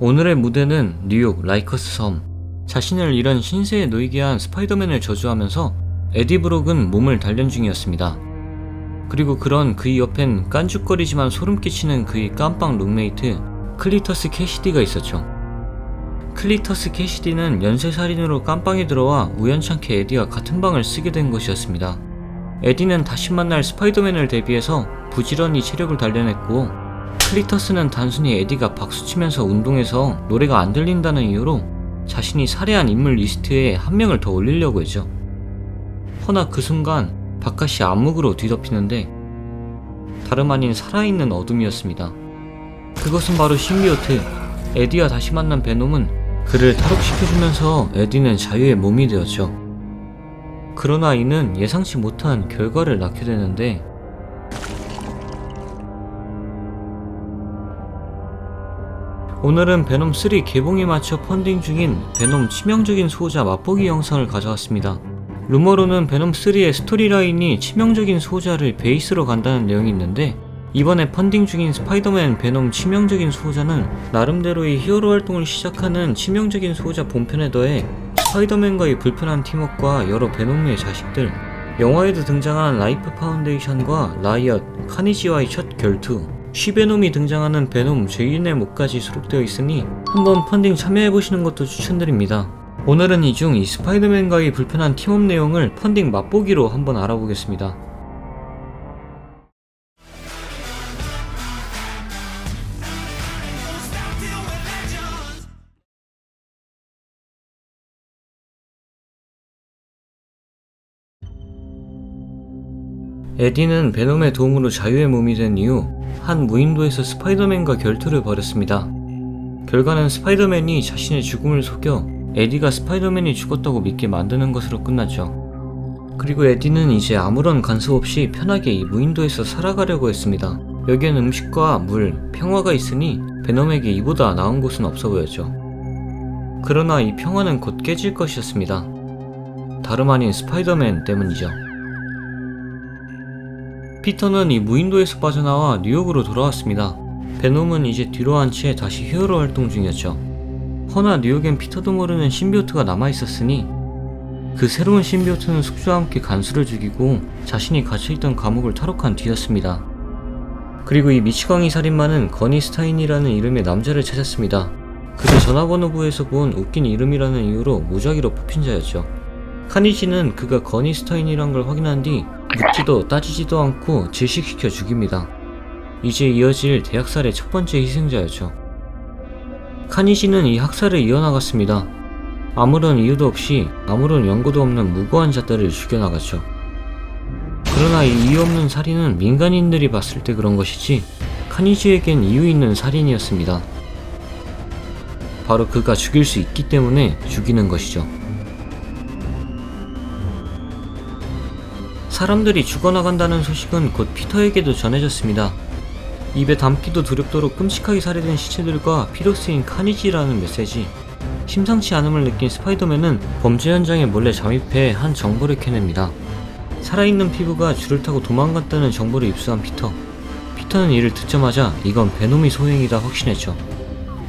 오늘의 무대는 뉴욕 라이커스 섬. 자신을 잃은 신세에 놓이게 한 스파이더맨을 저주하면서 에디 브록은 몸을 단련 중이었습니다. 그리고 그런 그의 옆엔 깐죽거리지만 소름 끼치는 그의 깜빵 룸메이트 클리터스 캐시디가 있었죠. 클리터스 캐시디는 연쇄살인으로 깜빵에 들어와 우연찮게 에디와 같은 방을 쓰게 된 것이었습니다. 에디는 다시 만날 스파이더맨을 대비해서 부지런히 체력을 단련했고, 클리터스는 단순히 에디가 박수치면서 운동해서 노래가 안 들린다는 이유로 자신이 살해한 인물 리스트에 한 명을 더 올리려고 했죠. 허나 그 순간 바깥이 암흑으로 뒤덮이는데 다름 아닌 살아있는 어둠이었습니다. 그것은 바로 신비오트. 에디와 다시 만난 베놈은 그를 탈옥시켜주면서 에디는 자유의 몸이 되었죠. 그러나 이는 예상치 못한 결과를 낳게 되는데, 오늘은 베놈 3 개봉에 맞춰 펀딩 중인 베놈 치명적인 수호자 맛보기 영상을 가져왔습니다. 루머로는 베놈 3의 스토리라인이 치명적인 수호자를 베이스로 간다는 내용이 있는데, 이번에 펀딩 중인 스파이더맨 베놈 치명적인 수호자는 나름대로의 히어로 활동을 시작하는 치명적인 수호자 본편에 더해 스파이더맨과의 불편한 팀워크와 여러 베놈의 자식들, 영화에도 등장한 라이프 파운데이션과 라이엇, 카니지와의 첫 결투, 쉬베놈이 등장하는 베놈 죄인의 목까지 수록되어 있으니 한번 펀딩 참여해보시는 것도 추천드립니다. 오늘은 이 중 이 스파이더맨과의 불편한 팀업 내용을 펀딩 맛보기로 한번 알아보겠습니다. 에디는 베놈의 도움으로 자유의 몸이 된 이후 한 무인도에서 스파이더맨과 결투를 벌였습니다. 결과는 스파이더맨이 자신의 죽음을 속여 에디가 스파이더맨이 죽었다고 믿게 만드는 것으로 끝났죠. 그리고 에디는 이제 아무런 간섭 없이 편하게 이 무인도에서 살아가려고 했습니다. 여기엔 음식과 물, 평화가 있으니 베놈에게 이보다 나은 곳은 없어 보였죠. 그러나 이 평화는 곧 깨질 것이었습니다. 다름 아닌 스파이더맨 때문이죠. 피터는 이 무인도에서 빠져나와 뉴욕으로 돌아왔습니다. 베놈은 이제 뒤로 한 채 다시 히어로 활동 중이었죠. 허나 뉴욕엔 피터도 모르는 신비오트가 남아있었으니 그 새로운 신비오트는 숙주와 함께 간수를 죽이고 자신이 갇혀있던 감옥을 탈옥한 뒤였습니다. 그리고 이 미치광이 살인마는 거니 스타인이라는 이름의 남자를 찾았습니다. 그를 전화번호부에서 본 웃긴 이름이라는 이유로 무작위로 뽑힌 자였죠. 카니지는 그가 거니 스타인이란 걸 확인한 뒤 묻지도 따지지도 않고 질식시켜 죽입니다. 이제 이어질 대학살의 첫 번째 희생자였죠. 카니지는 이 학살을 이어나갔습니다. 아무런 이유도 없이 아무런 연고도 없는 무고한 자들을 죽여나갔죠. 그러나 이 이유 없는 살인은 민간인들이 봤을 때 그런 것이지 카니지에겐 이유 있는 살인이었습니다. 바로 그가 죽일 수 있기 때문에 죽이는 것이죠. 사람들이 죽어나간다는 소식은 곧 피터에게도 전해졌습니다. 입에 담기도 두렵도록 끔찍하게 살해된 시체들과 피로 쓰인 카니지라는 메시지. 심상치 않음을 느낀 스파이더맨은 범죄 현장에 몰래 잠입해 한 정보를 캐냅니다. 살아있는 피부가 줄을 타고 도망갔다는 정보를 입수한 피터. 피터는 이를 듣자마자 이건 베놈이 소행이다 확신했죠.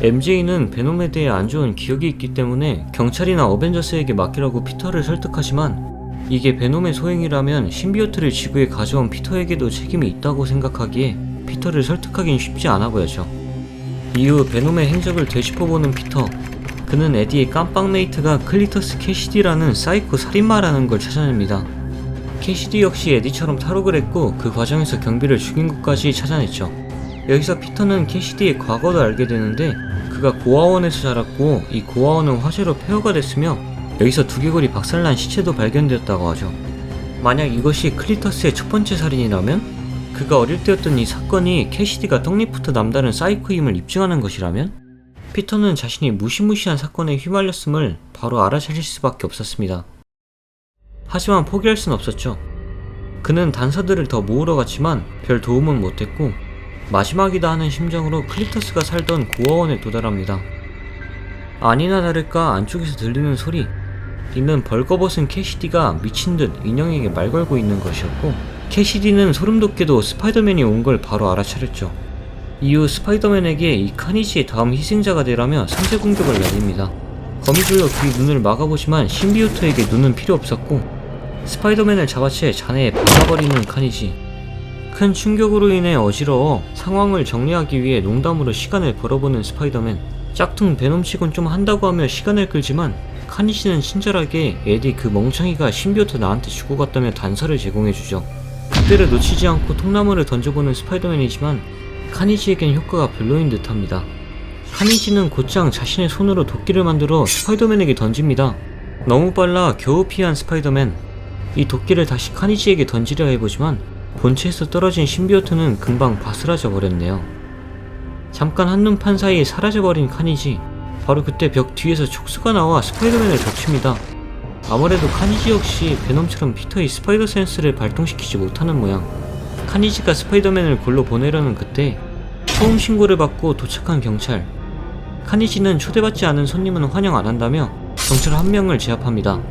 MJ는 베놈에 대해 안 좋은 기억이 있기 때문에 경찰이나 어벤져스에게 맡기라고 피터를 설득하지만, 이게 베놈의 소행이라면 신비오트를 지구에 가져온 피터에게도 책임이 있다고 생각하기에 피터를 설득하긴 쉽지 않아 보였죠. 이후 베놈의 행적을 되짚어보는 피터. 그는 에디의 깜빵메이트가 클리터스 캐시디라는 사이코 살인마라는 걸 찾아냅니다. 캐시디 역시 에디처럼 탈옥을 했고 그 과정에서 경비를 죽인 것까지 찾아냈죠. 여기서 피터는 캐시디의 과거도 알게 되는데, 그가 고아원에서 자랐고 이 고아원은 화재로 폐허가 됐으며 여기서 두개골이 박살난 시체도 발견되었다고 하죠. 만약 이것이 클리터스의 첫 번째 살인이라면, 그가 어릴 때였던 이 사건이 캐시디가 떡잎부터 남다른 사이코임을 입증하는 것이라면, 피터는 자신이 무시무시한 사건에 휘말렸음을 바로 알아차릴 수밖에 없었습니다. 하지만 포기할 순 없었죠. 그는 단서들을 더 모으러 갔지만 별 도움은 못했고 마지막이다 하는 심정으로 클리터스가 살던 고아원에 도달합니다. 아니나 다를까 안쪽에서 들리는 소리. 이는 벌거벗은 캐시디가 미친듯 인형에게 말 걸고 있는 것이었고, 캐시디는 소름돋게도 스파이더맨이 온 걸 바로 알아차렸죠. 이후 스파이더맨에게 이 카니지의 다음 희생자가 되라며 선제 공격을 날립니다. 거미줄로 그의 눈을 막아보지만 신비오트에게 눈은 필요 없었고 스파이더맨을 잡아채 잔해에 박아버리는 카니지. 큰 충격으로 인해 어지러워 상황을 정리하기 위해 농담으로 시간을 벌어보는 스파이더맨. 짝퉁 베놈치곤 좀 한다고 하며 시간을 끌지만 카니지는 친절하게 에디 그 멍청이가 신비오트 나한테 주고 갔다며 단서를 제공해주죠. 그때를 놓치지 않고 통나무를 던져보는 스파이더맨이지만 카니지에겐 효과가 별로인 듯합니다. 카니지는 곧장 자신의 손으로 도끼를 만들어 스파이더맨에게 던집니다. 너무 빨라 겨우 피한 스파이더맨. 이 도끼를 다시 카니지에게 던지려 해보지만 본체에서 떨어진 신비오트는 금방 바스라져 버렸네요. 잠깐 한눈판 사이에 사라져버린 카니지. 바로 그때 벽 뒤에서 촉수가 나와 스파이더맨을 덮칩니다. 아무래도 카니지 역시 베놈처럼 피터의 스파이더 센스를 발동시키지 못하는 모양. 카니지가 스파이더맨을 골로 보내려는 그때 소음 신고를 받고 도착한 경찰. 카니지는 초대받지 않은 손님은 환영 안 한다며 경찰 한 명을 제압합니다.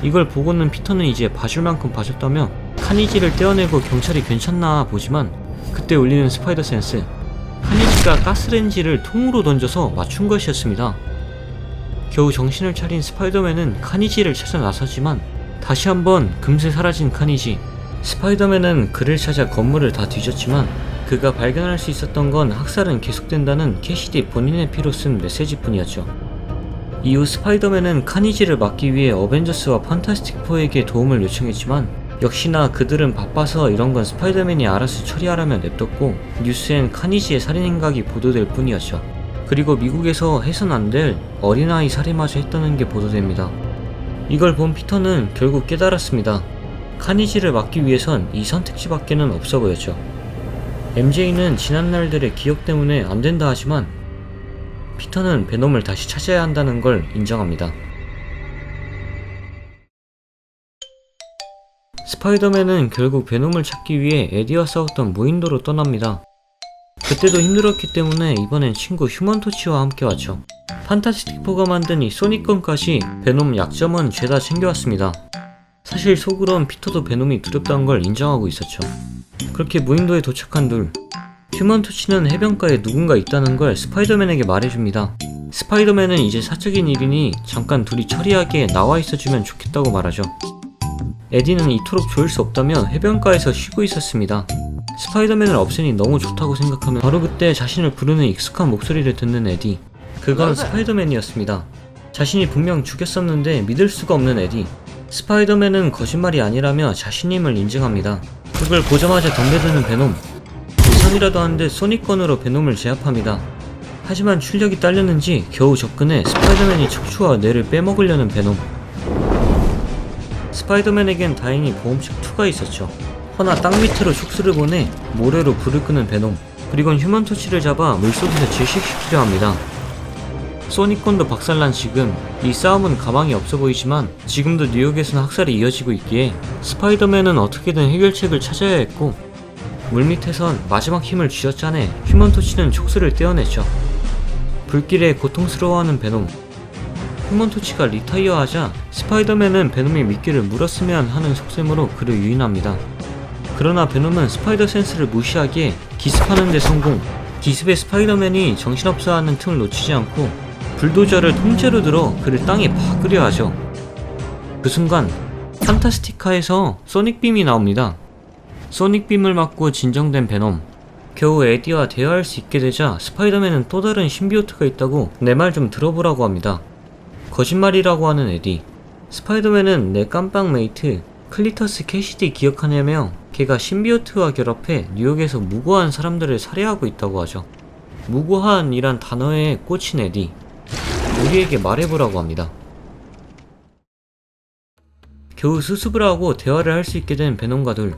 이걸 보고는 피터는 이제 봐줄 만큼 봐줬다며 카니지를 떼어내고 경찰이 괜찮나 보지만 그때 울리는 스파이더 센스. 카니지가 가스렌지를 통으로 던져서 맞춘 것이었습니다. 겨우 정신을 차린 스파이더맨은 카니지를 찾아 나서지만 다시 한번 금세 사라진 카니지. 스파이더맨은 그를 찾아 건물을 다 뒤졌지만 그가 발견할 수 있었던 건 학살은 계속된다는 캐시디 본인의 피로 쓴 메시지뿐이었죠. 이후 스파이더맨은 카니지를 막기 위해 어벤져스와 판타스틱 4에게 도움을 요청했지만 역시나 그들은 바빠서 이런 건 스파이더맨이 알아서 처리하라며 냅뒀고 뉴스엔 카니지의 살인 행각이 보도될 뿐이었죠. 그리고 미국에서 해선 안 될 어린아이 살해마저 했다는 게 보도됩니다. 이걸 본 피터는 결국 깨달았습니다. 카니지를 막기 위해선 이 선택지밖에는 없어 보였죠. MJ는 지난 날들의 기억 때문에 안 된다 하지만 피터는 베놈을 다시 찾아야 한다는 걸 인정합니다. 스파이더맨은 결국 베놈을 찾기 위해 에디와 싸웠던 무인도로 떠납니다. 그때도 힘들었기 때문에 이번엔 친구 휴먼토치와 함께 왔죠. 판타스틱 4가 만든 이 소닉건까지 베놈 약점은 죄다 챙겨왔습니다. 사실 속으론 피터도 베놈이 두렵다는 걸 인정하고 있었죠. 그렇게 무인도에 도착한 둘. 휴먼토치는 해변가에 누군가 있다는 걸 스파이더맨에게 말해줍니다. 스파이더맨은 이제 사적인 일이니 잠깐 둘이 처리하게 나와 있어주면 좋겠다고 말하죠. 에디는 이토록 좋을 수 없다며 해변가에서 쉬고 있었습니다. 스파이더맨을 없애니 너무 좋다고 생각하며 바로 그때 자신을 부르는 익숙한 목소리를 듣는 에디. 그건 스파이더맨이었습니다. 자신이 분명 죽였었는데 믿을 수가 없는 에디. 스파이더맨은 거짓말이 아니라며 자신임을 인증합니다. 그걸 보자마자 덤벼드는 베놈. 우선이라도 한 듯 소닉건으로 베놈을 제압합니다. 하지만 출력이 딸렸는지 겨우 접근해 스파이더맨이 척추와 뇌를 빼먹으려는 베놈. 스파이더맨에겐 다행히 보험책 2가 있었죠. 허나 땅 밑으로 촉수를 보내 모래로 불을 끄는 베놈. 그리곤 휴먼토치를 잡아 물속에서 질식시키려 합니다. 소닉건도 박살난 지금 이 싸움은 가망이 없어 보이지만 지금도 뉴욕에서는 학살이 이어지고 있기에 스파이더맨은 어떻게든 해결책을 찾아야 했고 물밑에선 마지막 힘을 쥐어짜내 휴먼토치는 촉수를 떼어냈죠. 불길에 고통스러워하는 베놈. 휴먼토치가 리타이어하자 스파이더맨은 베놈이 미끼를 물었으면 하는 속셈으로 그를 유인합니다. 그러나 베놈은 스파이더 센스를 무시하기에 기습하는 데 성공. 기습에 스파이더맨이 정신없어 하는 틈을 놓치지 않고 불도저를 통째로 들어 그를 땅에 박으려 하죠. 그 순간 판타스티카에서 소닉빔이 나옵니다. 소닉빔을 맞고 진정된 베놈. 겨우 에디와 대화할 수 있게 되자 스파이더맨은 또 다른 신비오트가 있다고 내 말 좀 들어보라고 합니다. 거짓말이라고 하는 에디. 스파이더맨은 내 깜빵 메이트 클리터스 캐시디 기억하냐며 걔가 신비오트와 결합해 뉴욕에서 무고한 사람들을 살해하고 있다고 하죠. 무고한이란 단어에 꽂힌 에디. 우리에게 말해보라고 합니다. 겨우 수습을 하고 대화를 할 수 있게 된 베놈과 둘.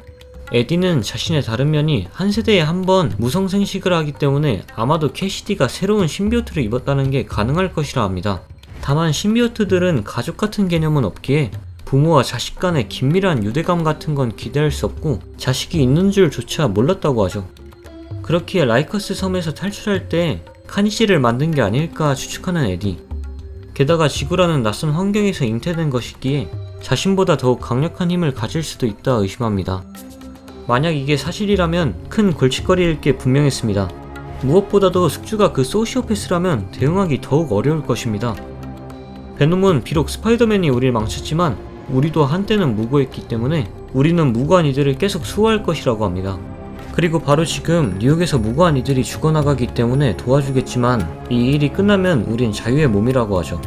에디는 자신의 다른 면이 한 세대에 한 번 무성생식을 하기 때문에 아마도 캐시디가 새로운 신비오트를 입었다는 게 가능할 것이라 합니다. 다만 신비오트들은 가족 같은 개념은 없기에 부모와 자식 간의 긴밀한 유대감 같은 건 기대할 수 없고 자식이 있는 줄조차 몰랐다고 하죠. 그렇기에 라이커스 섬에서 탈출할 때 카니지를 만든 게 아닐까 추측하는 에디. 게다가 지구라는 낯선 환경에서 잉태된 것이기에 자신보다 더욱 강력한 힘을 가질 수도 있다 의심합니다. 만약 이게 사실이라면 큰 골칫거리일 게 분명했습니다. 무엇보다도 숙주가 그 소시오패스라면 대응하기 더욱 어려울 것입니다. 베놈은 비록 스파이더맨이 우리를 망쳤지만 우리도 한때는 무고했기 때문에 우리는 무고한 이들을 계속 수호할 것이라고 합니다. 그리고 바로 지금 뉴욕에서 무고한 이들이 죽어나가기 때문에 도와주겠지만 이 일이 끝나면 우린 자유의 몸이라고 하죠.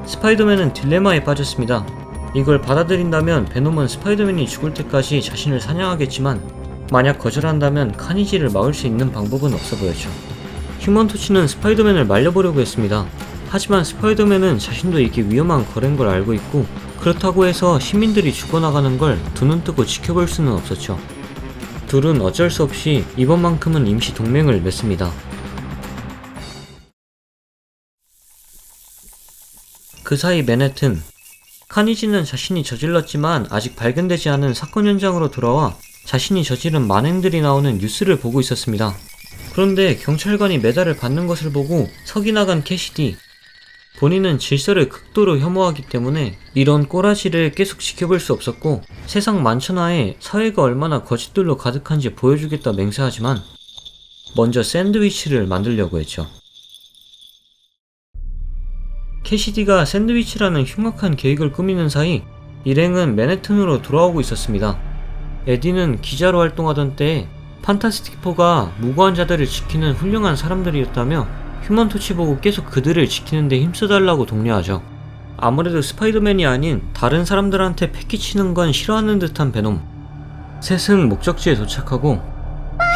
스파이더맨은 딜레마에 빠졌습니다. 이걸 받아들인다면 베놈은 스파이더맨이 죽을 때까지 자신을 사냥하겠지만 만약 거절한다면 카니지를 막을 수 있는 방법은 없어 보였죠. 휴먼토치는 스파이더맨을 말려보려고 했습니다. 하지만 스파이더맨은 자신도 이게 위험한 거래인 걸 알고 있고 그렇다고 해서 시민들이 죽어나가는 걸 두 눈 뜨고 지켜볼 수는 없었죠. 둘은 어쩔 수 없이 이번만큼은 임시 동맹을 맺습니다. 그 사이 맨해튼, 카니지는 자신이 저질렀지만 아직 발견되지 않은 사건 현장으로 돌아와 자신이 저지른 만행들이 나오는 뉴스를 보고 있었습니다. 그런데 경찰관이 메달을 받는 것을 보고 석이 나간 캐시디, 본인은 질서를 극도로 혐오하기 때문에 이런 꼬라지를 계속 지켜볼 수 없었고 세상 만천하에 사회가 얼마나 거짓들로 가득한지 보여주겠다 맹세하지만 먼저 샌드위치를 만들려고 했죠. 캐시디가 샌드위치라는 흉악한 계획을 꾸미는 사이 일행은 맨해튼으로 돌아오고 있었습니다. 에디는 기자로 활동하던 때에 판타스틱4가 무고한 자들을 지키는 훌륭한 사람들이었다며 휴먼토치 보고 계속 그들을 지키는데 힘써달라고 독려하죠. 아무래도 스파이더맨이 아닌 다른 사람들한테 패기치는 건 싫어하는 듯한 베놈. 셋은 목적지에 도착하고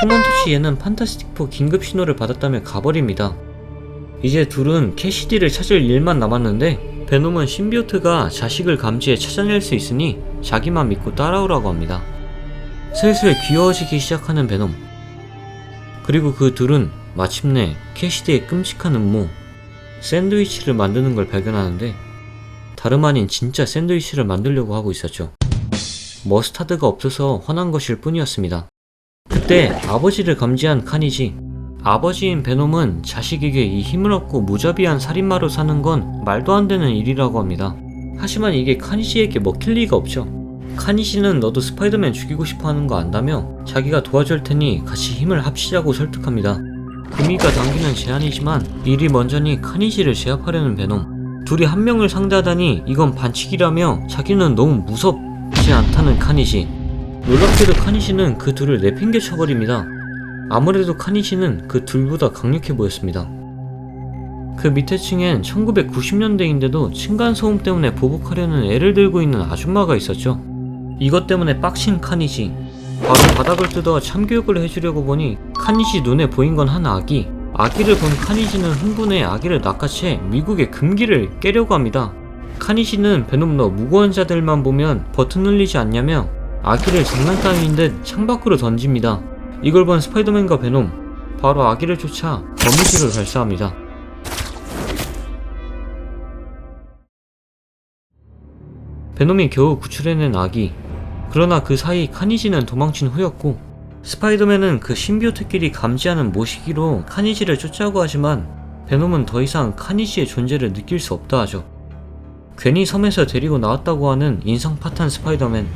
휴먼토치 얘는 판타스틱4 긴급 신호를 받았다며 가버립니다. 이제 둘은 캐시디를 찾을 일만 남았는데 베놈은 신비오트가 자식을 감지해 찾아낼 수 있으니 자기만 믿고 따라오라고 합니다. 슬슬 귀여워지기 시작하는 베놈. 그리고 그 둘은 마침내 캐시디의 끔찍한 음모 샌드위치를 만드는 걸 발견하는데 다름 아닌 진짜 샌드위치를 만들려고 하고 있었죠. 머스타드가 없어서 화난 것일 뿐이었습니다. 그때 아버지를 감지한 카니지. 아버지인 베놈은 자식에게 이 힘을 얻고 무자비한 살인마로 사는 건 말도 안 되는 일이라고 합니다. 하지만 이게 카니지에게 먹힐 리가 없죠. 카니지는 너도 스파이더맨 죽이고 싶어 하는 거 안다며 자기가 도와줄 테니 같이 힘을 합치자고 설득합니다. 금이가 당기는 제안이지만 일이 먼저니 카니지를 제압하려는 베놈. 둘이 한 명을 상대하다니 이건 반칙이라며 자기는 너무 무섭지 않다는 카니지. 놀랍게도 카니지는 그 둘을 내팽개쳐버립니다. 아무래도 카니지는 그 둘보다 강력해 보였습니다. 그 밑에 층엔 1990년대인데도 층간소음 때문에 보복하려는 애를 들고 있는 아줌마가 있었죠. 이것 때문에 빡친 카니지. 바로 바닥을 뜯어 참교육을 해주려고 보니 카니지 눈에 보인 건 한 아기. 아기를 본 카니지는 흥분해 아기를 낚아채 미국의 금기를 깨려고 합니다. 카니지는 베놈 너 무고한 자들만 보면 버튼 눌리지 않냐며 아기를 장난감인 듯 창밖으로 던집니다. 이걸 본 스파이더맨과 베놈 바로 아기를 쫓아 거미줄을 발사합니다. 베놈이 겨우 구출해낸 아기. 그러나 그 사이 카니지는 도망친 후였고 스파이더맨은 그 신비오트끼리 감지하는 모시기로 카니지를 쫓아오고 하지만 베놈은 더 이상 카니지의 존재를 느낄 수 없다 하죠. 괜히 섬에서 데리고 나왔다고 하는 인성 파탄 스파이더맨.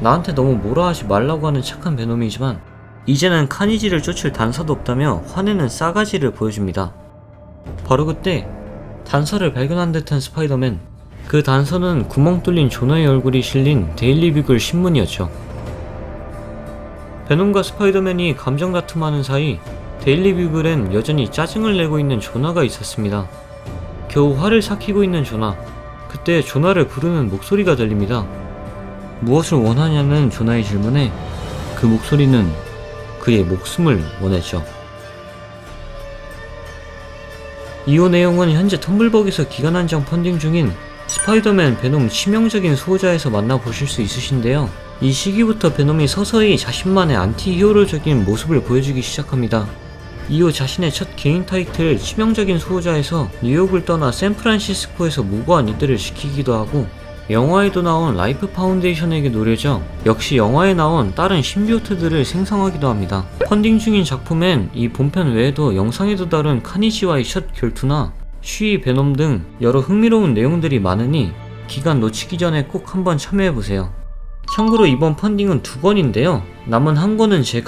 나한테 너무 뭐라 하지 말라고 하는 착한 베놈이지만 이제는 카니지를 쫓을 단서도 없다며 화내는 싸가지를 보여줍니다. 바로 그때 단서를 발견한 듯한 스파이더맨. 그 단서는 구멍 뚫린 조나의 얼굴이 실린 데일리 뷰글 신문이었죠. 베놈과 스파이더맨이 감정 다툼하는 사이 데일리 뷰글엔 여전히 짜증을 내고 있는 조나가 있었습니다. 겨우 화를 삭히고 있는 조나. 그때 조나를 부르는 목소리가 들립니다. 무엇을 원하냐는 조나의 질문에 그 목소리는 그의 목숨을 원했죠. 이후 내용은 현재 텀블벅에서 기간 한정 펀딩 중인 스파이더맨 베놈 치명적인 수호자에서 만나보실 수 있으신데요. 이 시기부터 베놈이 서서히 자신만의 안티 히어로적인 모습을 보여주기 시작합니다. 이후 자신의 첫 개인 타이틀 치명적인 수호자에서 뉴욕을 떠나 샌프란시스코에서 무고한 이들을 지키기도 하고 영화에도 나온 라이프 파운데이션에게 노려져 역시 영화에 나온 다른 신비오트들을 생성하기도 합니다. 펀딩 중인 작품엔 이 본편 외에도 영상에도 다룬 카니지와의 첫 결투나 쉬 베놈 등 여러 흥미로운 내용들이 많으니 기간 놓치기 전에 꼭 한번 참여해보세요. 참고로 이번 펀딩은 2권인데요. 남은 한 권은 제가